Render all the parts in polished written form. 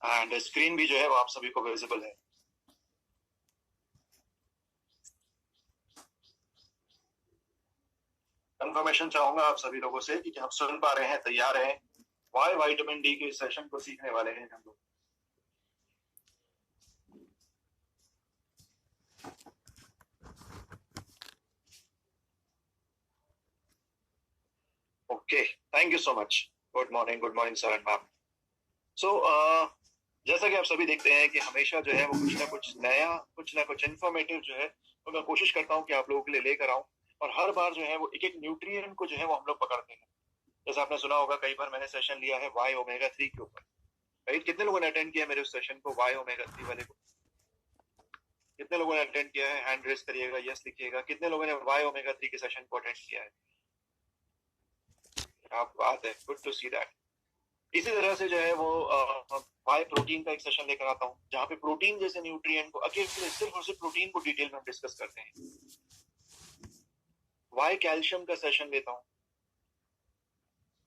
And screen भी जो है वो आप सभी को विजिबल है। कंफर्मेशन चाहूंगा आप सभी लोगों से कि आप सुन पा रहे हैं, तैयार हैं वाई विटामिन डी के सेशन को सीखने वाले हैं हम लोग। Okay, thank you so much. Good morning sir and ma'am. So जैसा कि आप सभी देखते हैं कि हमेशा जो है वो कुछ ना कुछ नया, कुछ ना कुछ इन्फॉर्मेटिव जो है वो मैं कोशिश करता हूँ कि आप लोगों के लिए लेकर आऊं। और हर बार जो है वो एक एक न्यूट्रिएंट को जो है वो हम लोग पकड़ते हैं। जैसे आपने सुना होगा, कई बार मैंने सेशन लिया है वाई ओमेगा 3 के ऊपर। राइट, कितने लोगों ने अटेंड किया मेरे उस सेशन को, वाई ओमेगा 3 वाले को? कितने लोगों ने अटेंड किया है? हैंड रेस करिएगा, यस लिखिएगा। कितने लोगों ने वाई ओमेगा 3 के सेशन को अटेंड किया है? आप बात है, गुड टू सी दैट। इसी तरह से जो है वो वाई प्रोटीन का एक सेशन लेकर आता हूँ, जहाँ पे प्रोटीन जैसे न्यूट्रिएंट को अकेले सिर्फ और सिर्फ प्रोटीन को डिटेल में हम डिस्कस करते हैं। वाई कैल्शियम का सेशन लेता हूँ।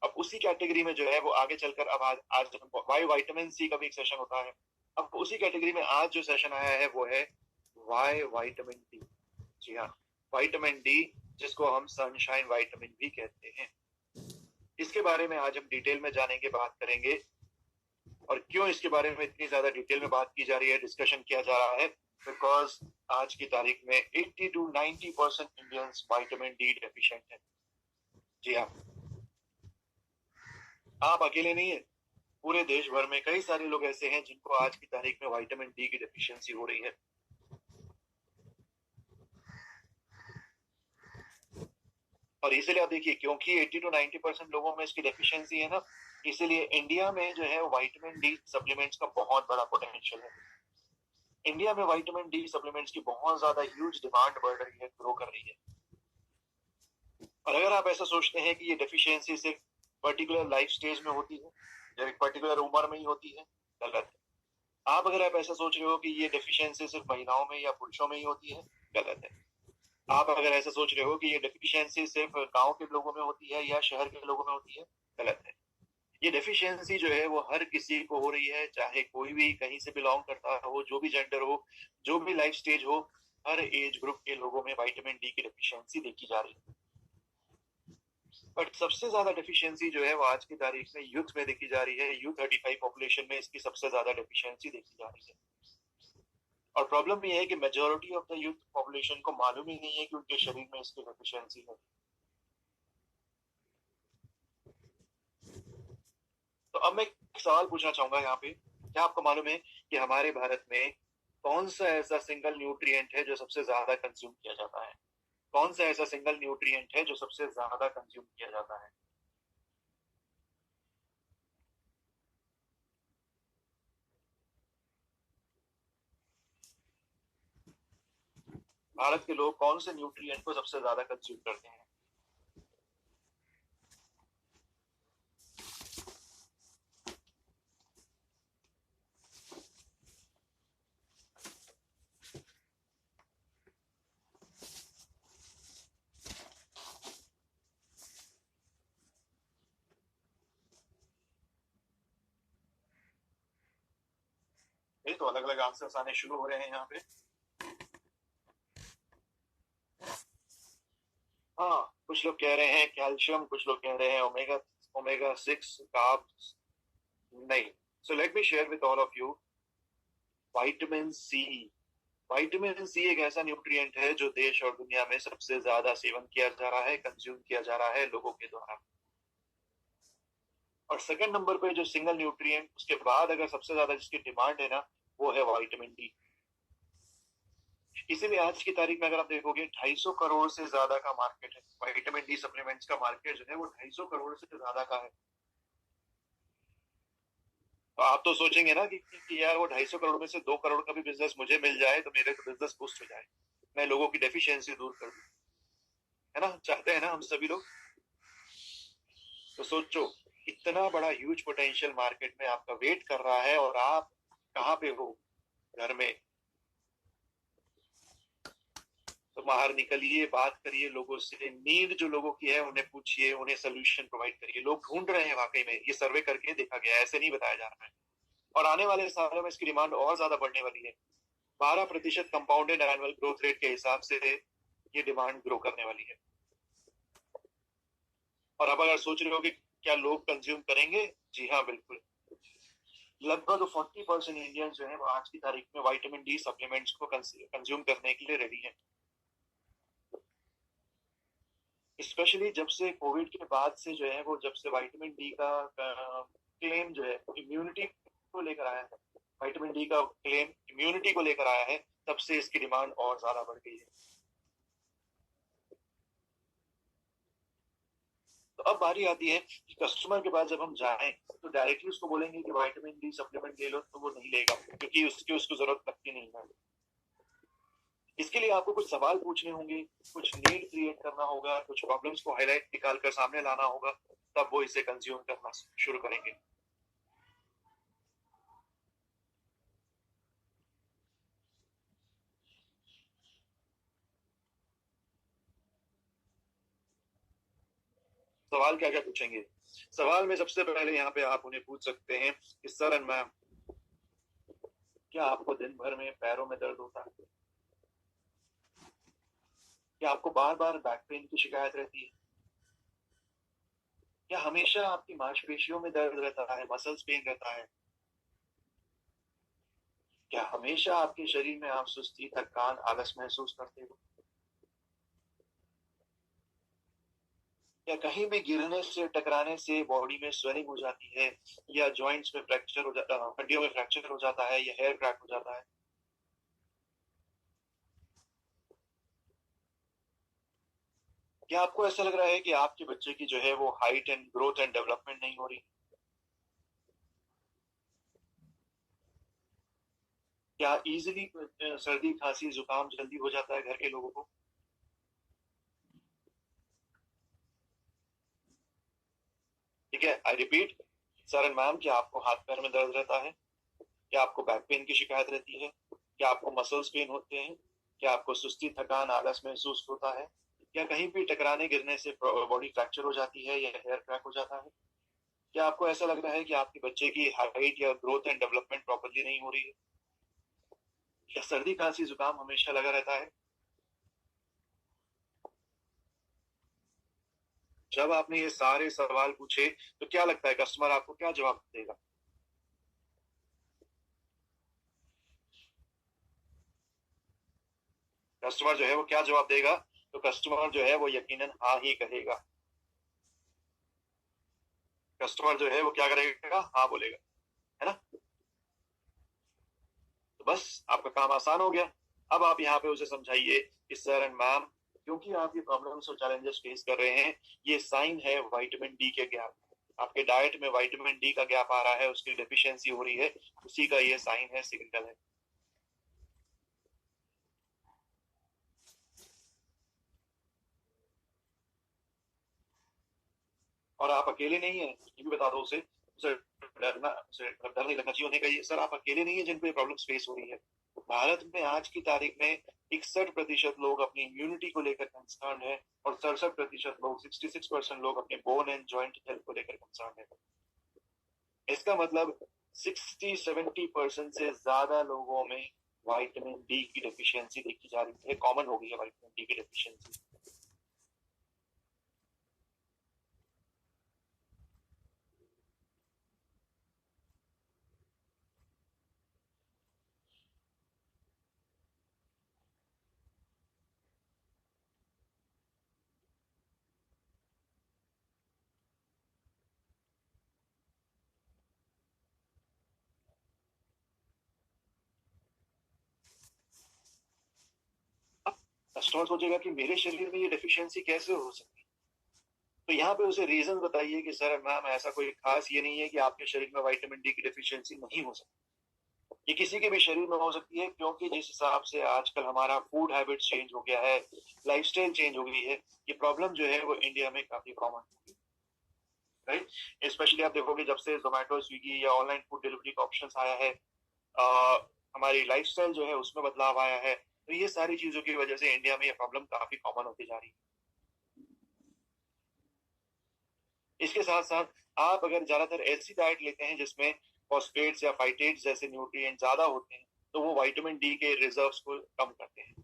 अब उसी कैटेगरी में जो है वो आगे चलकर अब आज वाई विटामिन सी का भी एक सेशन होता है। अब उसी कैटेगरी में आज जो सेशन आया है वो है वाई विटामिन डी। जी हाँ, विटामिन डी, जिसको हम सनशाइन विटामिन भी कहते हैं। इसके बारे में आज हम डिटेल में जानेंगे, बात करेंगे। और क्यों इसके बारे में इतनी ज्यादा डिटेल में बात की जा रही है, डिस्कशन किया जा रहा है? बिकॉज आज की तारीख में 80 to 90% Indians vitamin D deficient है। जी हाँ, आप अकेले नहीं है, पूरे देश भर में कई सारे लोग ऐसे हैं जिनको आज की तारीख में विटामिन डी की डेफिशिएंसी हो रही है। और इसीलिए आप देखिए, क्योंकि 80 to 90% लोगों में इसकी डेफिशिएंसी है ना, इसीलिए इंडिया में जो है विटामिन डी सप्लीमेंट्स का बहुत बड़ा पोटेंशियल है। इंडिया में विटामिन डी सप्लीमेंट्स की बहुत ज्यादा ह्यूज डिमांड बढ़ रही है, ग्रो कर रही है। और अगर आप ऐसा सोचते हैं कि ये डेफिशिएंसी सिर्फ पर्टिकुलर लाइफ स्टेज में होती है या एक पर्टिकुलर उम्र में ही होती है, गलत है। आप अगर आप ऐसा सोच रहे हो कि ये डेफिशिएंसी सिर्फ महिलाओं में या पुरुषों में ही होती है, गलत है। आप अगर ऐसा सोच रहे हो कि ये डेफिशिएंसी सिर्फ गांव के लोगों में होती है या शहर के लोगों में होती है, गलत है। ये डेफिशिएंसी जो है वो हर किसी को हो रही है, चाहे कोई भी कहीं से बिलोंग करता हो, जो भी जेंडर हो, जो भी लाइफ स्टेज हो, हर एज ग्रुप के लोगों में विटामिन डी की डेफिशिएंसी देखी जा रही है। बट सबसे ज्यादा डेफिशिएंसी जो है वो आज की तारीख में यूथ में देखी जा रही है। U35 पॉपुलेशन में इसकी सबसे ज्यादा डेफिशिएंसी देखी जा रही है। और प्रॉब्लम ये है कि majority of the youth population को मालूम ही नहीं है कि उनके शरीर में इसकी डेफिशिएंसी है। तो अब मैं एक सवाल पूछना चाहूंगा यहाँ पे, क्या आपको मालूम है कि हमारे भारत में कौन सा ऐसा सिंगल न्यूट्रिएंट है जो सबसे ज्यादा कंज्यूम किया जाता है? कौन सा ऐसा सिंगल न्यूट्रिएंट है जो सबसे ज्यादा कंज्यूम किया जाता है? भारत के लोग कौन से न्यूट्रिएंट को सबसे ज्यादा कंज्यूम करते हैं? ये तो अलग अलग आंसर्स आने शुरू हो रहे हैं यहाँ पे। हाँ, कुछ लोग कह रहे हैं कैल्शियम, कुछ लोग कह रहे हैं ओमेगा ओमेगा 6 कार्ब्स। नहीं। So let me share with all of you vitamin C. Vitamin C एक ऐसा न्यूट्रिएंट है जो देश और दुनिया में सबसे ज्यादा सेवन किया जा रहा है, कंज्यूम किया जा रहा है लोगों के द्वारा। और सेकंड नंबर पे जो सिंगल न्यूट्रिएंट, उसके बाद अगर सबसे ज्यादा जिसकी डिमांड है ना, वो है विटामिन डी। इसीलिए आज की तारीख में अगर आप देखोगे 250 करोड़ से ज्यादा का मार्केट है। विटामिन डी सप्लीमेंट्स का मार्केट जो है वो 250 करोड़ से ज्यादा का है। तो आप तो सोचेंगे ना कि यार वो 250 करोड़ में से 2 करोड़ का भी बिजनेस मुझे मिल जाए तो मेरे तो बिजनेस बूस्ट हो जाए, मैं लोगों की डेफिशिएंसी दूर कर दूं, है ना? चाहते हैं ना हम सभी लोग। तो सोचो, इतना बड़ा ह्यूज पोटेंशियल मार्केट में आपका वेट कर रहा है और आप कहाँ पे हो? घर में। तो बाहर निकलिए, बात करिए लोगों से, नीड जो लोगों की है उन्हें पूछिए, उन्हें सोल्यूशन प्रोवाइड करिए। लोग ढूंढ रहे हैं वाकई में, ये सर्वे करके देखा गया है, ऐसे नहीं बताया जा रहा है। और आने वाले सालों में इसकी डिमांड और ज्यादा बढ़ने वाली है। 12% कंपाउंडेड एनुअल ग्रोथ रेट के हिसाब से ये डिमांड ग्रो करने वाली है। और अब अगर सोच रहे हो कि क्या लोग कंज्यूम करेंगे, जी हाँ बिल्कुल। लगभग 40% इंडियन जो है वो आज की तारीख में विटामिन डी सप्लीमेंट्स को कंज्यूम करने के लिए रेडी है। स्पेशली जब से कोविड के बाद से जो है वो, जब से विटामिन डी का क्लेम जो है इम्यूनिटी को लेकर आया है, विटामिन डी का क्लेम इम्यूनिटी को लेकर आया है, तब से इसकी डिमांड और ज्यादा बढ़ गई है। तो अब बारी आती है कि कस्टमर के पास जब हम जाएं तो डायरेक्टली उसको बोलेंगे कि विटामिन डी सप्लीमेंट ले लो, तो वो नहीं लेगा, क्योंकि उसको जरूरत लगती नहीं है। इसके लिए आपको कुछ सवाल पूछने होंगे, कुछ नीड क्रिएट करना होगा, कुछ प्रॉब्लम्स को हाईलाइट निकाल कर सामने लाना होगा, तब वो इसे कंज्यूम करना शुरू करेंगे। सवाल क्या क्या पूछेंगे? सवाल में सबसे पहले यहाँ पे आप उन्हें पूछ सकते हैं कि सर एंड मैम, क्या आपको दिन भर में पैरों में दर्द होता है? क्या आपको बार बार बैक पेन की शिकायत रहती है? क्या हमेशा आपकी मांसपेशियों में दर्द रहता है, मसल्स पेन रहता है? क्या हमेशा आपके शरीर में आप सुस्ती, थकान, आलस महसूस करते हो? या कहीं भी गिरने से, टकराने से बॉडी में स्वेलिंग हो जाती है, या जॉइंट्स में फ्रैक्चर हो जाता है, हड्डियों में फ्रैक्चर हो जाता है, या हेयर क्रैक हो जाता है? क्या आपको ऐसा लग रहा है कि आपके बच्चे की जो है वो height and growth and development नहीं हो रही? क्या इजीली सर्दी, खांसी, जुकाम जल्दी हो जाता है घर के लोगों को? ठीक है, I repeat, sir and ma'am, क्या आपको हाथ पैर में दर्द रहता है? क्या आपको बैक पेन की शिकायत रहती है? क्या आपको मसल्स पेन होते हैं? क्या आपको सुस्ती, थकान, आलस महसूस होता है? क्या कहीं भी टकराने गिरने से बॉडी फ्रैक्चर हो जाती है, या हेयर क्रैक हो जाता है? क्या आपको ऐसा लग रहा है कि आपके बच्चे की हाइट या ग्रोथ एंड डेवलपमेंट प्रॉपर्ली नहीं हो रही है? क्या सर्दी, खांसी, जुकाम हमेशा लगा रहता है? जब आपने ये सारे सवाल पूछे तो क्या लगता है कस्टमर आपको क्या जवाब देगा? कस्टमर जो है वो क्या जवाब देगा? तो कस्टमर जो है वो यकीनन हाँ ही कहेगा। कस्टमर जो है वो क्या करेगा? हाँ बोलेगा, है ना? तो बस आपका काम आसान हो गया। अब आप यहाँ पे उसे समझाइए कि सर एंड मैम, क्योंकि आप ये प्रॉब्लम्स और चैलेंजेस फेस कर रहे हैं, ये साइन है विटामिन डी के गैप। आपके डाइट में विटामिन डी का गैप आ रहा है, उसकी डेफिशिएंसी हो रही है, उसी का ये साइन है, सिग्नल है। और आप अकेले नहीं है, ये भी बता दो उसे। उसे डर नहीं लगना चाहिए, उन्हें कहिए सर आप अकेले नहीं है जिनको ये प्रॉब्लम्स फेस हो रही है। भारत में आज की तारीख में 61% लोग अपनी इम्यूनिटी को लेकर कंसर्न है, और 67% लोग, 66% लोग अपने बोन एंड जॉइंट हेल्थ को लेकर कंसर्न है। इसका मतलब 60-70% से ज्यादा लोगों में विटामिन डी की डेफिशिएंसी देखी जा रही है, कॉमन हो गई है विटामिन डी की डेफिशिएंसी। कस्टमर सोचेगा कि मेरे शरीर में ये डेफिशिएंसी कैसे हो सकती है? तो यहाँ पे उसे रीजन बताइए कि सर मैम, ऐसा कोई खास ये नहीं है कि आपके शरीर में विटामिन डी की डेफिशिएंसी नहीं हो सकती। ये किसी के भी शरीर में हो सकती है, क्योंकि जिस हिसाब से आजकल हमारा फूड हैबिट चेंज हो गया है, लाइफस्टाइल चेंज हो गई है, ये प्रॉब्लम जो है वो इंडिया में काफी कॉमन है, राइट? स्पेशली आप देखोगे जब से जोमेटो, स्विगी या ऑनलाइन फूड डिलीवरी का ऑप्शन आया है, हमारी लाइफस्टाइल जो है उसमें बदलाव आया है, तो ये सारी चीजों की वजह से इंडिया में ये प्रॉब्लम काफी कॉमन होती जा रही है। इसके साथ साथ आप अगर ज्यादातर ऐसी डाइट लेते हैं जिसमें फॉस्फेट्स या फाइटेट्स जैसे न्यूट्रिएंट ज्यादा होते हैं तो वो विटामिन डी के रिजर्व्स को कम करते हैं।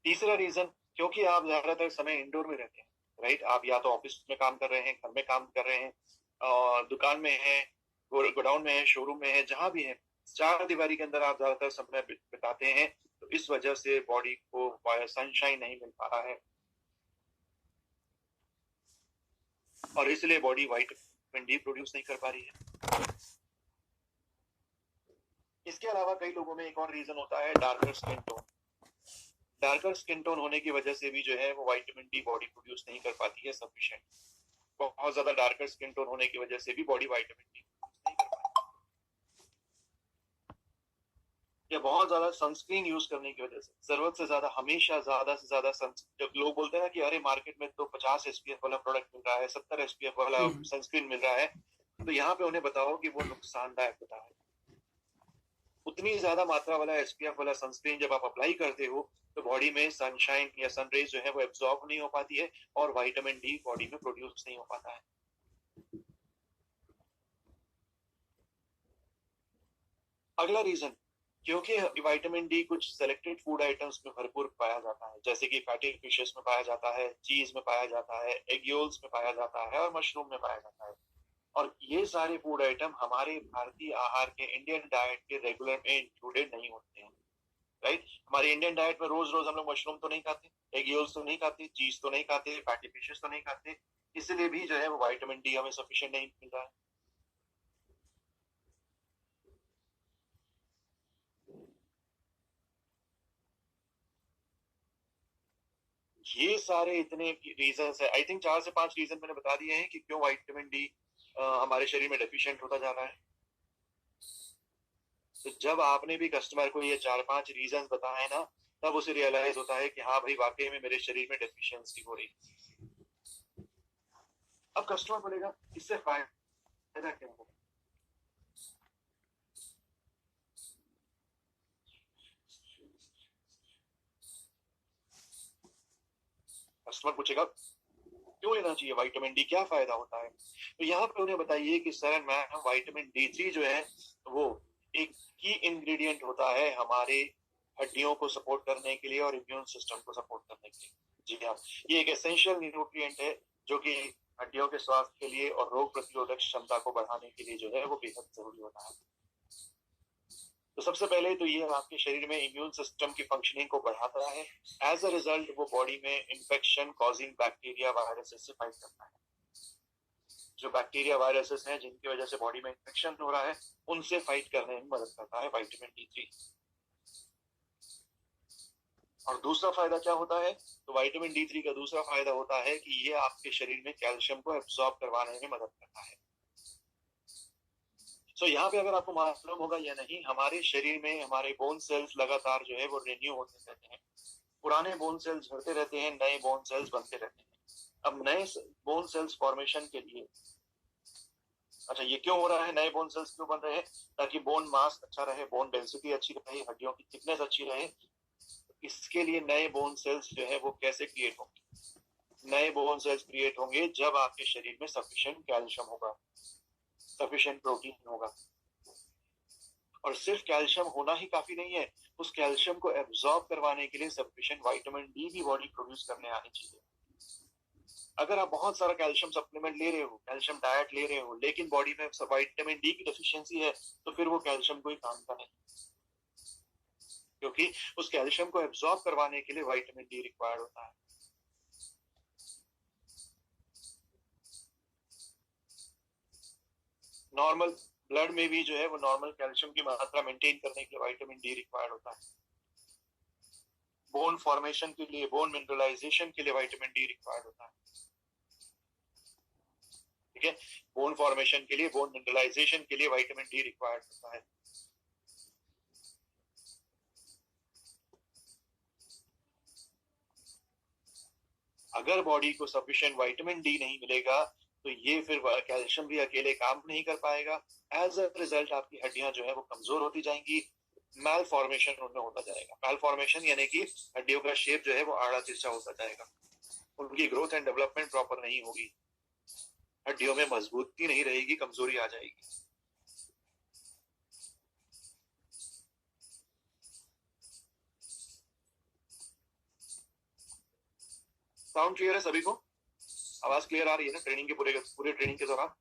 तीसरा रीजन, क्योंकि आप ज्यादातर समय इंडोर में रहते हैं, राइट? आप या तो ऑफिस में काम कर रहे हैं, घर में काम कर रहे हैं, दुकान में है, गोडाउन में है, शोरूम में है, जहां भी है, चार दीवारी के अंदर आप ज्यादातर समय बिताते हैं, तो इस वजह से बॉडी को सनशाइन नहीं मिल पा रहा है और इसलिए बॉडी विटामिन डी प्रोड्यूस नहीं कर पा रही है। इसके अलावा कई लोगों में एक और रीजन होता है darker skin tone. Darker skin tone होने की वजह से भी जो है वो विटामिन डी बॉडी प्रोड्यूस नहीं कर पाती है सफिशिएंट। बहुत ज्यादा डार्कर स्किन टोन होने की वजह से भी बॉडी विटामिन डी नहीं कर पाती, या बहुत ज्यादा सनस्क्रीन यूज करने की वजह से, जरूरत से ज्यादा, हमेशा ज्यादा से ज्यादा जब लोग बोलते हैं ना कि अरे मार्केट में तो 50 SPF वाला प्रोडक्ट मिल रहा है, 70 SPF वाला सनस्क्रीन मिल रहा है, तो यहाँ पे उन्हें बताओ कि वो नुकसानदायक होता है। उतनी ज्यादा मात्रा वाला SPF वाला सनस्क्रीन जब आप अप्लाई करते हो तो बॉडी में सनशाइन या सनरेज जो है वो एब्जॉर्ब नहीं हो पाती है और विटामिन डी बॉडी में प्रोड्यूस नहीं हो पाता है। अगला रीजन, क्योंकि विटामिन डी कुछ सेलेक्टेड फूड आइटम्स में भरपूर पाया जाता है, जैसे कि फैटी फिशेस में पाया जाता है, चीज में पाया जाता है, एग योल्स में पाया जाता है और मशरूम में पाया जाता है। और ये सारे फूड आइटम हमारे भारतीय आहार के, इंडियन डाइट के रेगुलर में इंक्लूडेड नहीं होते हैं, राइट? हमारे इंडियन डाइट में रोज रोज हम लोग मशरूम तो नहीं खाते, एग योल्स तो नहीं खाते, चीज तो नहीं खाते, फैटी फिशेस तो नहीं खाते, इसलिए भी जो है वो विटामिन डी हमें सफिशिएंट नहीं मिल रहा है। ये सारे इतने रीजन है, आई थिंक 4 से 5 रीजन मैंने बता दिए हैं कि क्यों विटामिन डी हमारे शरीर में डेफिशिएंट होता जा रहा है। तो जब आपने भी कस्टमर को ये 4-5 रीजन बताए ना, तब उसे रियलाइज होता है कि हाँ भाई वाकई में मेरे शरीर में डेफिशिएंसी हो रही है। अब कस्टमर बोलेगा इससे फायदा क्या होगा? कस्टमर पूछेगा क्यों लेना चाहिए विटामिन डी, क्या फायदा होता है? तो यहाँ पे उन्हें बताइए कि सर मैम विटामिन D3 जो है वो एक की इंग्रेडिएंट होता है हमारे हड्डियों को सपोर्ट करने के लिए और इम्यून सिस्टम को सपोर्ट करने के लिए। जी हाँ, ये एक एसेंशियल न्यूट्रिएंट है जो कि हड्डियों के स्वास्थ्य के लिए और रोग प्रतिरोधक क्षमता को बढ़ाने के लिए जो है वो बेहद जरूरी होता है। तो सबसे पहले तो ये आपके शरीर में इम्यून सिस्टम की फंक्शनिंग को बढ़ाता है। एज अ रिजल्ट वो बॉडी में इन्फेक्शन कॉजिंग बैक्टीरिया वायरसेस से फाइट करता है। जो बैक्टीरिया वायरसेस हैं जिनकी वजह से बॉडी में इन्फेक्शन हो रहा है, उनसे फाइट करने में मदद करता है विटामिन D3। और दूसरा फायदा क्या होता है? तो विटामिन D3 का दूसरा फायदा होता है कि ये आपके शरीर में कैल्शियम को एब्जॉर्ब करवाने में मदद करता है। तो यहाँ पे अगर आपको मालूम होगा या नहीं, हमारे शरीर में हमारे बोन सेल्स लगातार जो है वो रिन्यू होते रहते हैं। पुराने बोन सेल्स झड़ते रहते हैं, नए बोन सेल्स बनते रहते हैं। अब नए बोन सेल्स फॉर्मेशन के लिए, अच्छा ये क्यों हो रहा है, नए बोन सेल्स क्यों बन रहे हैं? ताकि बोन मास अच्छा रहे, बोन डेंसिटी अच्छी रहे, हड्डियों की थिकनेस अच्छी रहे। इसके लिए नए बोन सेल्स जो है वो कैसे क्रिएट होंगे? नए बोन सेल्स क्रिएट होंगे जब आपके शरीर में सफिशिएंट कैल्शियम होगा, सफिशिएंट प्रोटीन होगा। और सिर्फ कैल्शियम होना ही काफी नहीं है, उस कैल्शियम को एब्जॉर्ब करवाने के लिए सफिशिएंट विटामिन डी भी बॉडी प्रोड्यूस करने आनी चाहिए। अगर आप बहुत सारा कैल्शियम सप्लीमेंट ले रहे हो, कैल्शियम डाइट ले रहे हो, लेकिन बॉडी में विटामिन डी की डेफिशिएंसी है, तो फिर वो कैल्शियम कोई काम का नहीं, क्योंकि उस कैल्शियम को एब्जॉर्ब करवाने के लिए विटामिन डी रिक्वायर्ड होता है। नॉर्मल ब्लड में भी जो है वो नॉर्मल कैल्शियम की मात्रा मेंटेन करने के लिए विटामिन डी रिक्वायर्ड होता है। बोन फॉर्मेशन के लिए, बोन मिनरलाइजेशन के लिए विटामिन डी रिक्वायर्ड होता है। ठीक है, बोन फॉर्मेशन के लिए, बोन मिनरलाइजेशन के लिए विटामिन डी रिक्वायर्ड होता है। अगर बॉडी को सफिशिएंट विटामिन डी नहीं मिलेगा तो ये फिर कैल्शियम भी अकेले काम नहीं कर पाएगा। एज अ रिजल्ट आपकी हड्डियां जो है वो कमजोर होती जाएंगी, मैल फॉर्मेशन उनमें होता जाएगा। मैल फॉर्मेशन यानी कि हड्डियों का शेप जो है वो आड़ा तिरछा होता जाएगा, उनकी ग्रोथ एंड डेवलपमेंट प्रॉपर नहीं होगी। हड्डियों में मजबूती नहीं रहेगी, कमजोरी आ जाएगी। साउंड क्लियर है सभी को? आवाज क्लियर आ रही है ना ट्रेनिंग के पूरे ट्रेनिंग के दौरान?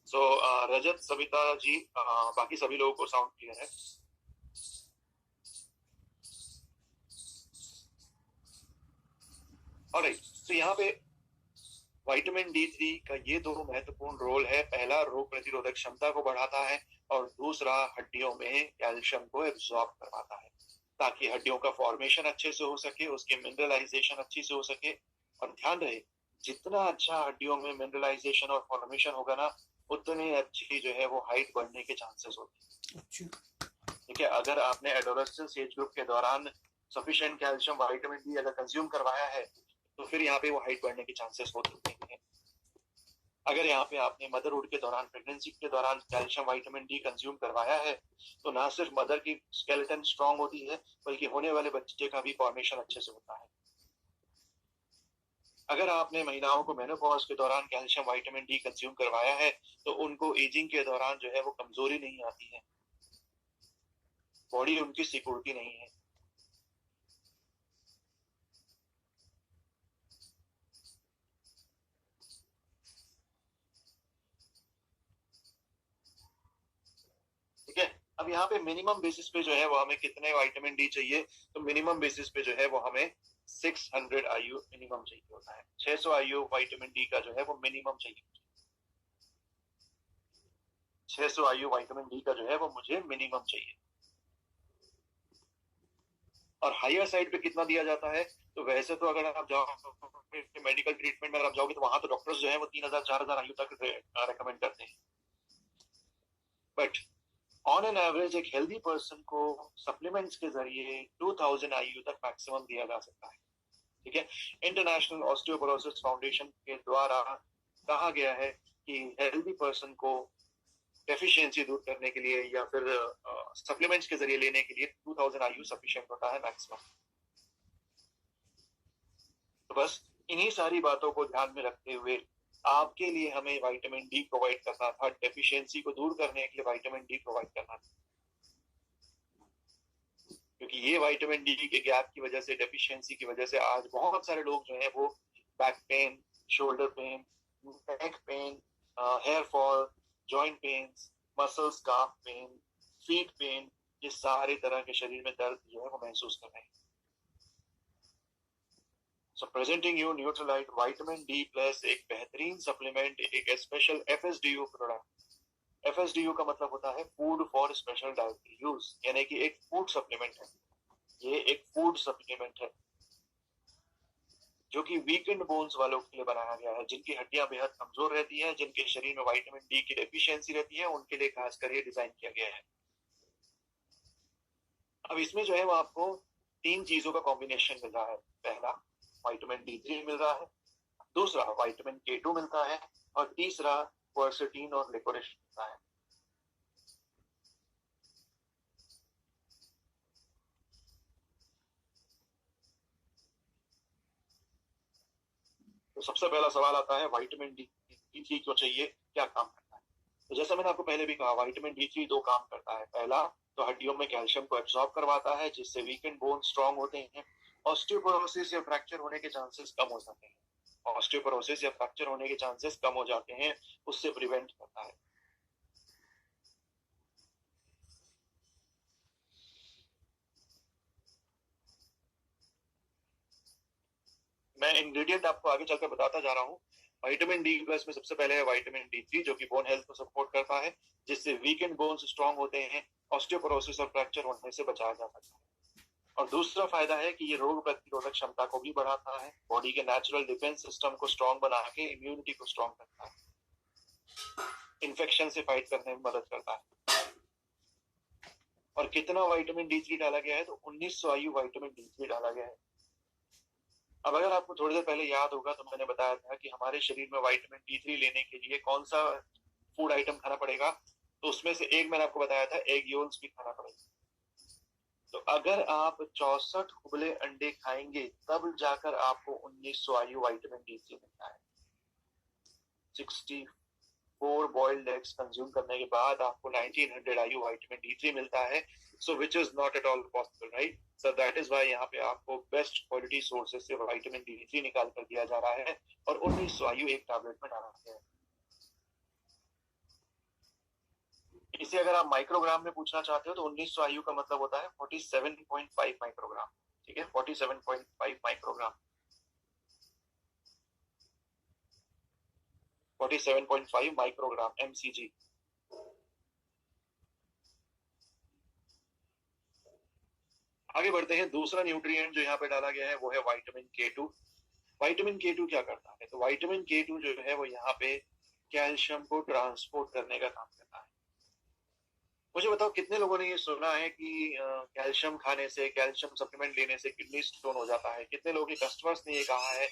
सो रजत, सविता जी, बाकी सभी लोगों को साउंड क्लियर है? ऑलराइट, तो यहाँ पे विटामिन D3 का ये दो महत्वपूर्ण रोल है। पहला, रोग प्रतिरोधक क्षमता को बढ़ाता है और दूसरा, हड्डियों में कैल्शियम को एब्जॉर्ब करवाता है ताकि हड्डियों का फॉर्मेशन अच्छे से हो सके, उसकी मिनरलाइजेशन अच्छी से हो सके। और ध्यान रहे, जितना अच्छा हड्डियों में मिनरलाइजेशन और फॉर्मेशन होगा ना, उतनी अच्छी जो है वो हाइट बढ़ने के चांसेस होते हैं। ठीक है, अगर आपने एडोलेसेंस एज ग्रुप के दौरान सफिशिएंट कैल्शियम विटामिन डी अगर कंज्यूम करवाया है तो फिर यहाँ पे वो हाइट बढ़ने के चांसेस होते हैं। अगर यहाँ पे आपने मदरहुड के दौरान, प्रेगनेंसी के दौरान कैल्शियम विटामिन डी कंज्यूम करवाया है तो ना सिर्फ मदर की स्केलेटन स्ट्रांग होती है बल्कि होने वाले बच्चे का भी फॉर्मेशन अच्छे से होता है। अगर आपने महिलाओं को मेनोपॉज के दौरान कैल्शियम विटामिन डी कंज्यूम करवाया है तो उनको एजिंग के दौरान जो है वो कमजोरी नहीं आती है, बॉडी उनकी सिकुड़ती नहीं है। ठीक है, अब यहाँ पे मिनिमम बेसिस पे जो है वो हमें कितने विटामिन डी चाहिए? तो मिनिमम बेसिस पे जो है वो हमें 600 IU मिनिमम चाहिए होता है। 600 IU विटामिन डी का जो है वो मिनिमम चाहिए। 600 IU विटामिन डी का जो है वो मुझे मिनिमम चाहिए। और हायर साइड पे कितना दिया जाता है? तो वैसे तो अगर आप जाओ मेडिकल ट्रीटमेंट में अगर आप जाओगे तो वहां तो डॉक्टर्स जो है वो 3000-4000 IU तक रेकमेंड करते हैं। बट ऑन एन एवरेज एक हेल्दी पर्सन को सप्लीमेंट्स के जरिए 2000 IU तक मैक्सिमम दिया जा सकता है। ठीक है, इंटरनेशनल ऑस्टियोपोरोसिस फाउंडेशन के द्वारा कहा गया है कि हेल्दी पर्सन को डेफिशिएंसी दूर करने के लिए या फिर सप्लीमेंट्स के जरिए लेने के लिए 2000 IU सफिशिएंट होता है मैक्सिमम। तो बस इन्हीं सारी बातों को ध्यान में रखते हुए आपके लिए हमें विटामिन डी प्रोवाइड करना था, डेफिशिएंसी को दूर करने के लिए विटामिन डी प्रोवाइड करना था। क्योंकि ये विटामिन डी के गैप की वजह से, डेफिशिएंसी की वजह से आज बहुत सारे लोग जो है वो back pain, shoulder pain, neck pain, hair fall, joint pains, muscles, calf pain, feet pain, ये सारे तरह के शरीर में दर्द जो है वो महसूस कर रहे हैं। So presenting you Neutralite Vitamin D Plus एक बेहतरीन सप्लीमेंट, एक स्पेशल FSDU प्रोडक्ट। FSDU का मतलब होता है food for special dietary use, यानी कि एक फूड सप्लीमेंट है। ये एक फूड सप्लीमेंट है जो कि वीकेंड बोन्स वालों के लिए बनाया गया है, जिनकी हड्डियां बेहद कमजोर रहती हैं, जिनके शरीर में विटामिन डी की डेफिशिएंसी रहती है, उनके लिए खासकर ये डिजाइन किया गया है। अब इसमें जो है वो आपको 3 चीजों का कॉम्बिनेशन मिल रहा है। पहला, विटामिन D3 मिल रहा है, दूसरा विटामिन K2 मिलता है और तीसरा क्वर्सेटीन और लिकोरिश मिलता है। तो सबसे पहला सवाल आता है विटामिन D3 क्यों चाहिए, क्या काम करता है? तो जैसा मैंने आपको पहले भी कहा, विटामिन D3 दो काम करता है। पहला तो हड्डियों में कैल्शियम को एब्जॉर्ब करवाता है जिससे वीकेंड बोन स्ट्रांग होते हैं, ऑस्टियोपोरोसिस या फ्रैक्चर होने के चांसेस कम हो जाते हैं। ऑस्टियोपोरोसिस या फ्रैक्चर होने के चांसेस कम हो जाते हैं, उससे प्रिवेंट करता है। मैं इंग्रेडिएंट आपको आगे चलकर बताता जा रहा हूँ। विटामिन डी प्लस में सबसे पहले है विटामिन D3 जो कि बोन हेल्थ को सपोर्ट करता है, जिससे वीकेंड बोन्स स्ट्रांग होते हैं, ऑस्टियोपोरोसिस और फ्रैक्चर होने से बचाया जा सकता है। और दूसरा फायदा है कि ये रोग प्रतिरोधक क्षमता को भी बढ़ाता है, बॉडी के नेचुरल डिफेंस सिस्टम को स्ट्रांग बना के इम्यूनिटी को स्ट्रांग करता है, इन्फेक्शन से फाइट करने में मदद करता है। और कितना विटामिन D3 डाला गया है? तो 1900 IU विटामिन D3 डाला गया है। अब अगर आपको थोड़ी देर पहले याद होगा तो मैंने बताया था कि हमारे शरीर में विटामिन D3 लेने के लिए कौन सा फूड आइटम खाना पड़ेगा, तो उसमें से एक मैंने आपको बताया था, एग योल्स भी खाना पड़ेगा। तो अगर आप 64 उबले अंडे खाएंगे तब जाकर आपको 1900 आयु विटामिन डी थ्री मिलता है। 64 बॉइल्ड एग्स कंज्यूम करने के बाद आपको 1900 आयु विटामिन डी थ्री मिलता है। So which is not at all possible, right? So that is why यहाँ पे आपको बेस्ट क्वालिटी सोर्सेज से विटामिन डी थ्री निकाल कर दिया जा रहा है और 1900 आयु एक टैबलेट में डाला गया है। इसे अगर आप माइक्रोग्राम में पूछना चाहते हो तो 1900 आयु का मतलब होता है 47.5 माइक्रोग्राम। ठीक है, 47.5 माइक्रोग्राम, 47.5 माइक्रोग्राम एमसीजी। आगे बढ़ते हैं। दूसरा न्यूट्रिएंट जो यहाँ पे डाला गया है वो है विटामिन के टू। विटामिन के टू क्या करता है? तो विटामिन के टू जो है वो यहाँ पे कैल्शियम को ट्रांसपोर्ट करने का काम करता है। मुझे बताओ कितने लोगों ने ये सुना है कि कैल्शियम खाने से, कैल्शियम सप्लीमेंट लेने से किडनी स्टोन हो जाता है? कितने लोगों के कस्टमर्स ने ये कहा है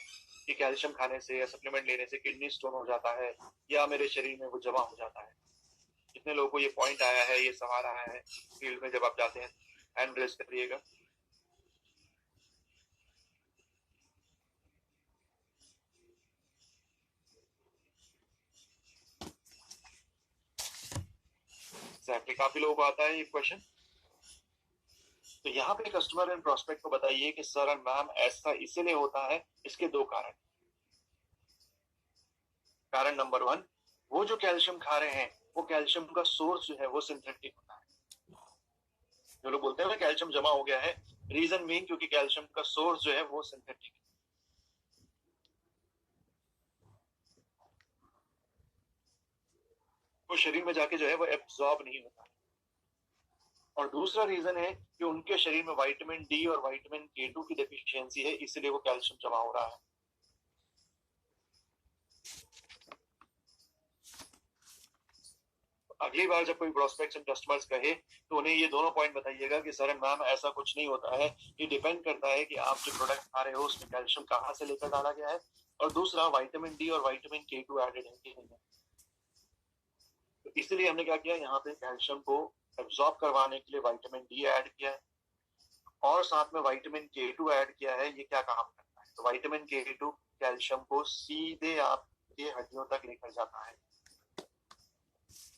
कि कैल्शियम खाने से या सप्लीमेंट लेने से किडनी स्टोन हो जाता है या मेरे शरीर में वो जमा हो जाता है? कितने लोगों को ये पॉइंट आया है, ये सवाल आया है फील्ड में जब आप जाते हैं? हैंड रेज करिएगा। एग्जैक्टली, काफी लोगों को आता है ये क्वेश्चन। तो यहाँ पे कस्टमर एंड प्रोस्पेक्ट को बताइए कि सर एंड मैम ऐसा इसीलिए होता है। इसके दो कारण। कारण नंबर वन, वो जो कैल्शियम खा रहे हैं वो कैल्शियम का सोर्स जो है वो सिंथेटिक होता है। जो लोग बोलते हैं ना कैल्शियम जमा हो गया है, रीजन मीन क्योंकि कैल्शियम का सोर्स जो है वो सिंथेटिक है। वो शरीर में जाके जो है वो एब्जॉर्ब नहीं होता। और दूसरा रीजन है कि उनके शरीर में विटामिन डी और विटामिन के टू की डेफिशिएंसी है, इसलिए वो कैल्शियम जमा हो रहा है। अगली बार जब कोई प्रोस्पेक्ट्स एंड कस्टमर्स कहे तो उन्हें ये दोनों पॉइंट बताइएगा कि सर एंड मैम ऐसा कुछ नहीं होता है। ये डिपेंड करता है कि आप जो प्रोडक्ट खा रहे हो उसमें कैल्शियम कहाँ से लेकर डाला गया है, और दूसरा विटामिन डी और विटामिन के टू एडेड है कि नहीं है। तो इसलिए हमने क्या किया, यहाँ पे कैल्शियम को एब्जॉर्ब करवाने के लिए विटामिन डी ऐड किया है और साथ में विटामिन के टू ऐड किया है। ये क्या काम करता है? तो विटामिन के टू कैल्शियम को सीधे आपके हड्डियों तक लेकर जाता है।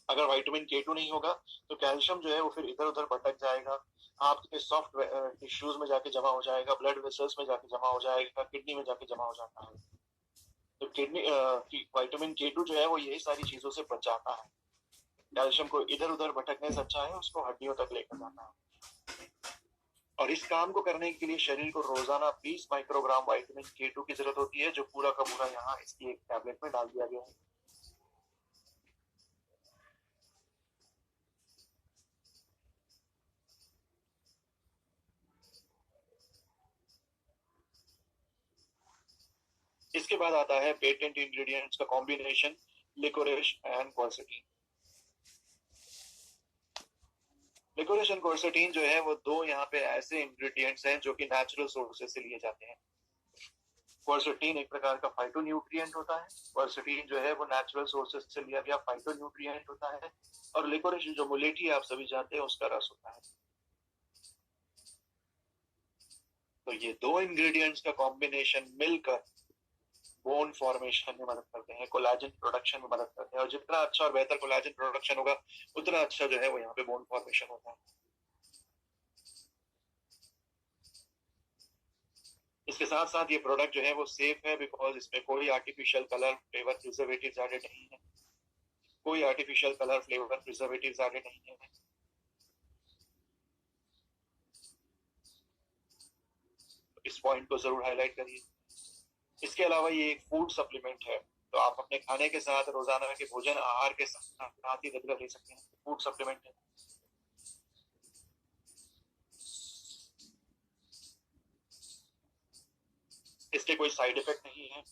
अगर विटामिन के टू नहीं होगा तो कैल्शियम जो है वो फिर इधर उधर भटक जाएगा, आपके सॉफ्ट टिश्यूज में जाके जमा हो जाएगा, ब्लड वेसल्स में जाके जमा हो जाएगा, किडनी में जाके जमा हो जाता है। तो किडनी विटामिन के टू जो है वो यही सारी चीजों से बचाता है। कैल्शियम को इधर उधर भटकने से अच्छा है उसको हड्डियों तक लेकर जाना है। और इस काम को करने के लिए शरीर को रोजाना 20 माइक्रोग्राम विटामिन के टू की जरूरत होती है, जो पूरा का पूरा यहाँ इसकी एक टैबलेट में डाल दिया गया है। इसके बाद आता है पेटेंट इंग्रेडिएंट्स का कॉम्बिनेशन, लिकोरिश एंड क्वर्सेटीन। लिकोरिश एंड क्वर्सेटीन जो है वो दो यहाँ पे ऐसे इंग्रेडिएंट्स हैं जो कि नेचुरल सोर्सेज से लिए जाते हैं। क्वर्सेटीन एक प्रकार का फाइटोन्यूट्रिएंट होता है। क्वर्सेटीन जो है वो नेचुरल सोर्सेज से लिया गया फाइटोन्यूट्रिएंट होता है। और लिकोरिश जो मुलेठी आप सभी जानते हैं उसका रस होता है। तो ये दो इंग्रेडिएंट्स का कॉम्बिनेशन मिलकर बोन फॉर्मेशन में मदद करते हैं, कोलाजन प्रोडक्शन में मदद करते हैं। और जितना अच्छा और बेहतर कोलाजन प्रोडक्शन होगा उतना अच्छा जो है वो यहाँ पे बोन फॉर्मेशन होता है। इसके साथ साथ ये प्रोडक्ट जो है वो सेफ है बिकॉज इसमें कोई artificial colour, flavour, preservatives added नहीं है। कोई artificial colour, flavour, preservatives added नहीं है। इस पॉइंट को जरूर हाईलाइट करिए। इसके अलावा ये एक फूड सप्लीमेंट है, तो आप अपने खाने के साथ, रोजाना के भोजन आहार के साथ ही रेगुलर ले सकते हैं। फूड सप्लीमेंट है। इसके कोई साइड इफेक्ट नहीं है।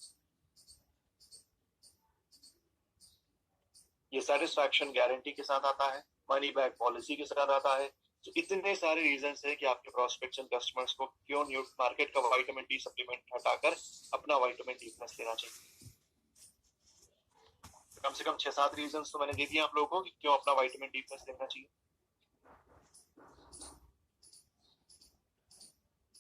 ये सेटिस्फैक्शन गारंटी के साथ आता है, मनी बैक पॉलिसी के साथ आता है। तो इतने सारे रीजंस है कि आपके प्रोस्पेक्ट्स एंड कस्टमर्स को क्यों न्यू मार्केट का विटामिन डी सप्लीमेंट हटाकर अपना विटामिन डी प्लस लेना चाहिए। तो कम से कम 6-7 रीजंस तो मैंने दे दिए आप लोगों को कि क्यों अपना विटामिन डी प्लस लेना चाहिए।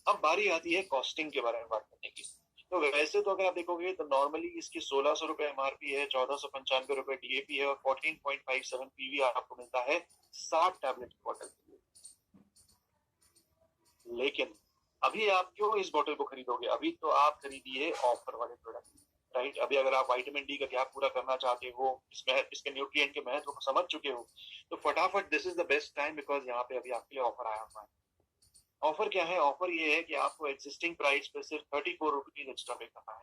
अब बारी आती है कॉस्टिंग के बारे में बात करने की। तो वैसे तो अगर आप देखोगे तो नॉर्मली इसकी 1600 रुपए एमआरपी है, 1495 रुपए डीएपी है और 14.57 पीवी आपको मिलता है 60 टैबलेट की बोतल। लेकिन अभी आप क्यों इस बोतल को खरीदोगे? अभी तो आप खरीदिए ऑफर वाले प्रोडक्ट, राइट? अभी अगर आप विटामिन डी का गैप पूरा करना चाहते हो, इसके न्यूट्रिएंट के महत्व को समझ चुके हो, तो फटाफट this is the best time, because यहाँ पे अभी आपके लिए ऑफर आया हुआ है। ऑफर क्या है? ऑफर ये है कि आपको एग्जिस्टिंग प्राइस पे सिर्फ 34 रुपीज एक्स्ट्रा पे करना है।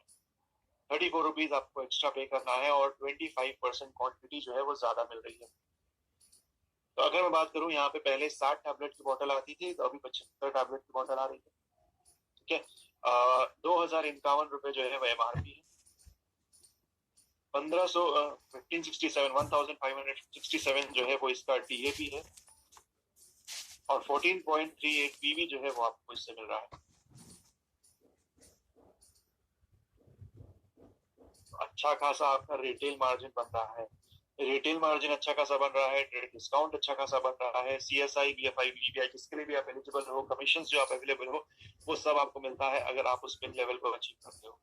34 रुपीज आपको एक्स्ट्रा पे करना है और 25% क्वांटिटी जो है वो ज्यादा मिल रही है। तो अगर मैं बात करूं, यहाँ पे पहले 60 टैबलेट की बोतल आती थी, तो अभी 75 टैबलेट की बोतल आ रही है। ठीक है, 2051 रुपए जो है वो एमआरपी है। 1567 जो है वो इसका डीएपी है और 14.38 पीवी जो है वो आपको इससे मिल रहा है। अच्छा खासा आपका रिटेल मार्जिन बन रहा है। रिटेल मार्जिन अच्छा खासा बन रहा है, डिस्काउंट अच्छा खासा बन रहा है, सीएसआई, बीएफआई, बीबीआई जिसके लिए भी आप एलिजिबल हो, कमीशन जो आप अवेलेबल हो, वो सब आपको मिलता है अगर आप उस पिन लेवल को अचीव करते हो।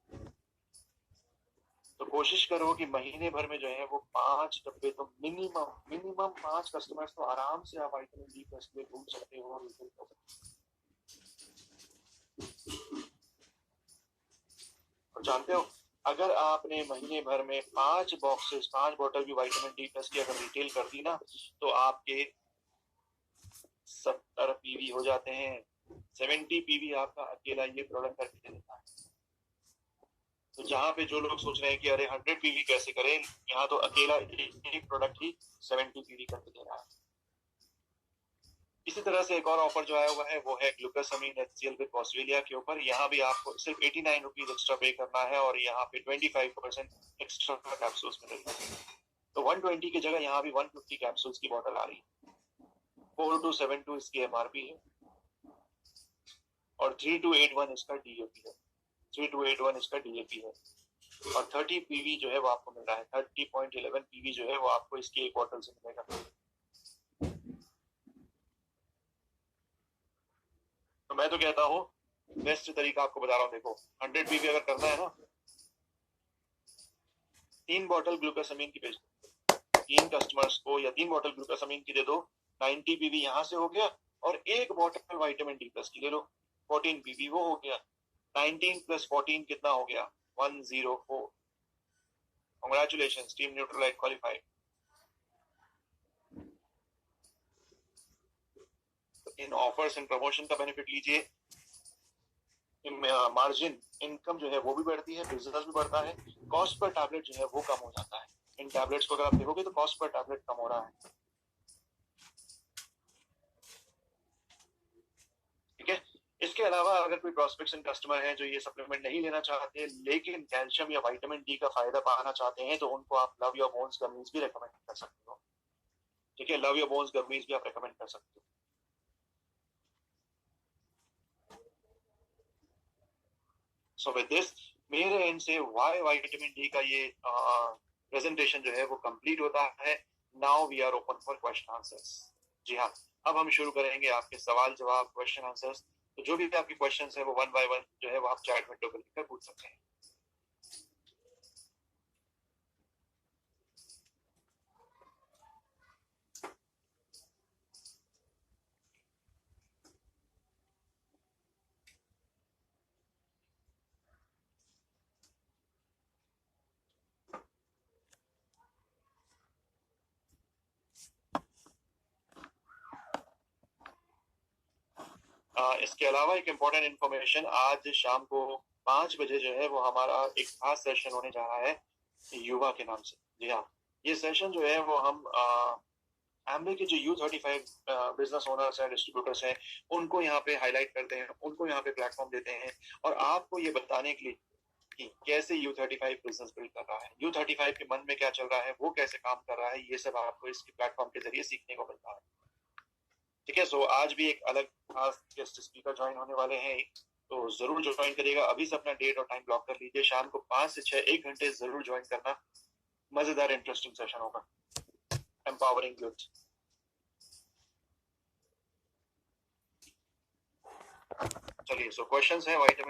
तो कोशिश करो कि महीने भर में जो है वो 5 डब्बे तो मिनिमम 5 कस्टमर्स तो आराम से आप विटामिन डी प्लस के लिए ढूंढ सकते हो और रिफिल कर सकते हो। और जानते हो, अगर आपने महीने भर में 5 बोतल की विटामिन डी प्लस की अगर रिटेल कर दी ना, तो आपके 70 पीवी हो जाते हैं। 70 पीवी आपका अकेला ये प्रोडक्ट करके देता है। तो जहाँ पे जो लोग सोच रहे हैं कि अरे 100 पीवी कैसे करें, यहाँ तो अकेला एक प्रोडक्ट ही 70 पीवी करके दे रहा है। इसी तरह से एक और ऑफर जो आया हुआ है वो है ग्लूकोसामिन एचसीएल विद ऑस्ट्रेलिया के ऊपर। यहाँ भी आपको सिर्फ 89 रुपीज एक्स्ट्रा पे करना है और यहाँ पे 25% एक्स्ट्रा कैप्सूल्स मिलेंगे। तो 120 की जगह यहाँ भी 150 कैप्सूल्स की बोतल आ रही है। 4272 इसकी एमआरपी है और 3281 इसका डीएपी है। 3281 इसका डीएपी है और 30 पीवी जो है वो आपको मिल रहा है। 30.11 पीवी जो है वो आपको इसकी एक बोतल से मिलेगा। तो मैं तो कहता हूँ बेस्ट तरीका आपको बता रहा हूँ। देखो 100 पीवी अगर करना है ना, 3 बोतल ग्लूकोसामिन की भेज दो 3 कस्टमर्स को, या 3 बोतल ग्लूकोसामिन की दे दो, 90 पीवी यहाँ से हो गया, और एक बोतल विटामिन डी प्लस की ले लो, 14 पीवी वो हो गया। 19 प्लस 14 कितना हो गया? 104। Congratulations, team Nutrilite qualified. In offers and promotion का बेनिफिट लीजिए। मार्जिन इनकम जो है वो भी बढ़ती है, बिजनेस भी बढ़ता है, कॉस्ट पर टैबलेट जो है वो कम हो जाता है। इन टैबलेट्स को अगर आप देखोगे तो कॉस्ट पर टैबलेट कम हो रहा है। ठीक है, इसके अलावा अगर कोई प्रोस्पेक्शन कस्टमर है जो ये सप्लीमेंट नहीं लेना चाहते लेकिन कैल्शियम या विटामिन डी का फायदा पाना चाहते हैं, तो उनको आप लव योर बोन्स गमीज भी रेकमेंड कर सकते हो। ठीक है, लव योर बोन्स गमीज भी आप रेकमेंड कर सकते हो। सो विद दिस मेरे एंड से वाई विटामिन डी का ये प्रेजेंटेशन जो है वो कंप्लीट होता है। Now we are open for question answers. जी हाँ, अब हम शुरू करेंगे आपके सवाल जवाब, क्वेश्चन आंसर्स। तो जो भी आपके क्वेश्चंस है वो 1 बाय 1 जो है वो आप चैट विंडो पर लिखकर पूछ सकते हैं। इसके अलावा एक इम्पोर्टेंट इन्फॉर्मेशन, आज शाम को 5 बजे जो है वो हमारा एक खास सेशन होने जा रहा है युवा के नाम से। जी हाँ, ये सेशन जो है वो हम एम्बे के जो U35 बिजनेस ओनर्स हैं, डिस्ट्रीब्यूटर्स हैं, उनको यहाँ पे हाईलाइट करते हैं, उनको यहाँ पे प्लेटफॉर्म देते हैं और आपको ये बताने के लिए कि कैसे U35 बिजनेस बिल्ड कर रहा है, U35 के मन में क्या चल रहा है, वो कैसे काम कर रहा है, ये सब आपको इस प्लेटफॉर्म के जरिए सीखने को मिलता है। ठीक है, सो आज भी एक अलग खास गेस्ट स्पीकर ज्वाइन होने वाले हैं, तो जरूर ज्वाइन करिएगा। अभी से अपना डेट और टाइम ब्लॉक कर लीजिए, शाम को 5 से 6 1 घंटे जरूर ज्वाइन करना। मजेदार इंटरेस्टिंग सेशन होगा, एम्पावरिंग यूथ। चलिए, सो क्वेश्चंस है विटामिन